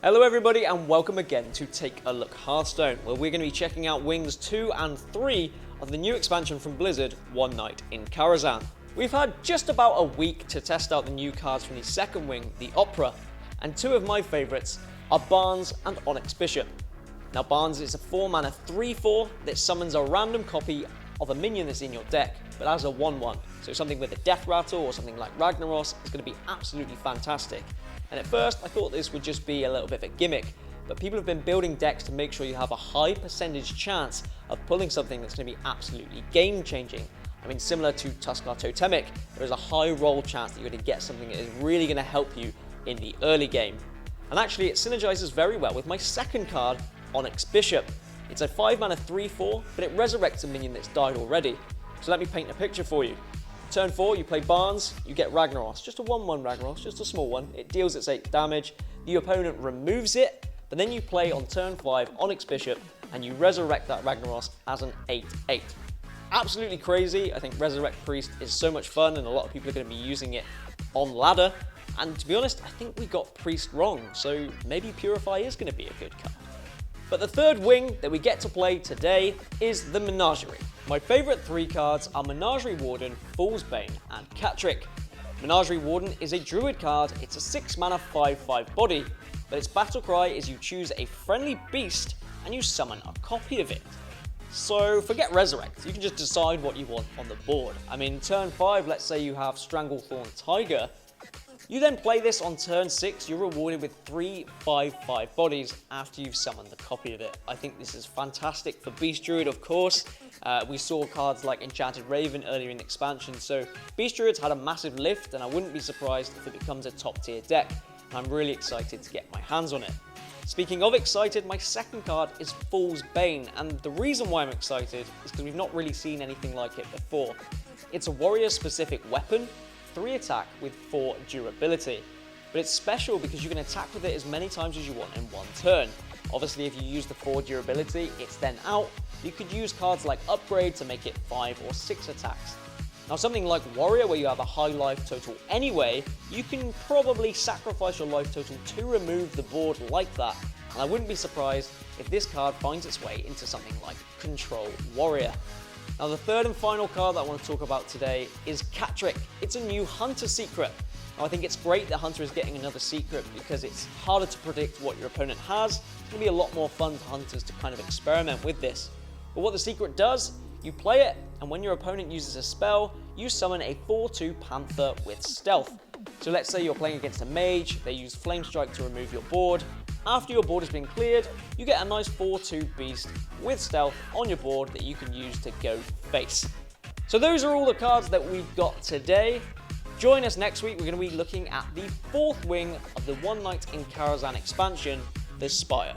Hello everybody and welcome again to Take a Look Hearthstone, where we're going to be checking out Wings 2 and 3 of the new expansion from Blizzard, One Night in Karazhan. We've had just about a week to test out the new cards from the second wing, the Opera, and two of my favourites are Barnes and Onyx Bishop. Now Barnes is a 4-mana 3/4 that summons a random copy of a minion that's in your deck, but as a 1/1, so something with a Death Rattle or something like Ragnaros is going to be absolutely fantastic. And at first I thought this would just be a little bit of a gimmick, but people have been building decks to make sure you have a high percentage chance of pulling something that's going to be absolutely game changing. I mean, similar to Tuskar Totemic, there is a high roll chance that you're going to get something that is really going to help you in the early game. And actually it synergizes very well with my second card, Onyx Bishop. It's a 5-mana 3/4, but it resurrects a minion that's died already. So let me paint a picture for you. Turn 4, you play Barnes, you get Ragnaros. Just a 1/1 Ragnaros, just a small one. It deals its 8 damage. The opponent removes it, but then you play on turn 5 Onyx Bishop, and you resurrect that Ragnaros as an 8/8. Absolutely crazy. I think Resurrect Priest is so much fun, and a lot of people are going to be using it on ladder. And to be honest, I think we got Priest wrong, so maybe Purify is going to be a good card. But the third wing that we get to play today is the Menagerie. My favourite 3 cards are Menagerie Warden, Fool's Bane, and Catrick. Menagerie Warden is a druid card. It's a 6-mana 5/5 body, but its battle cry is you choose a friendly beast and you summon a copy of it. So forget Resurrect, you can just decide what you want on the board. I mean, turn 5, let's say you have Stranglethorn Tiger. You then play this on turn 6, you're rewarded with 3 5/5 bodies after you've summoned a copy of it. I think this is fantastic for Beast Druid, of course. We saw cards like Enchanted Raven earlier in the expansion, so Beast Druid's had a massive lift, and I wouldn't be surprised if it becomes a top tier deck. I'm really excited to get my hands on it. Speaking of excited, my second card is Fool's Bane, and the reason why I'm excited is because we've not really seen anything like it before. It's a warrior-specific weapon, 3 attack with 4 durability. But it's special because you can attack with it as many times as you want in one turn. Obviously, if you use the 4 durability, it's then out. You could use cards like Upgrade to make it 5 or 6 attacks. Now, something like Warrior, where you have a high life total anyway, you can probably sacrifice your life total to remove the board like that. And I wouldn't be surprised if this card finds its way into something like Control Warrior. Now, the third and final card that I want to talk about today is Catrick. It's a new Hunter secret. Now, I think it's great that Hunter is getting another secret because it's harder to predict what your opponent has. It's going to be a lot more fun for Hunters to kind of experiment with this. But what the secret does, you play it, and when your opponent uses a spell, you summon a 4/2 Panther with Stealth. So let's say you're playing against a mage, they use Flame Strike to remove your board. After your board has been cleared, you get a nice 4/2 beast with Stealth on your board that you can use to go face. So those are all the cards that we've got today. Join us next week, we're going to be looking at the 4th wing of the One Night in Karazhan expansion, the Spire.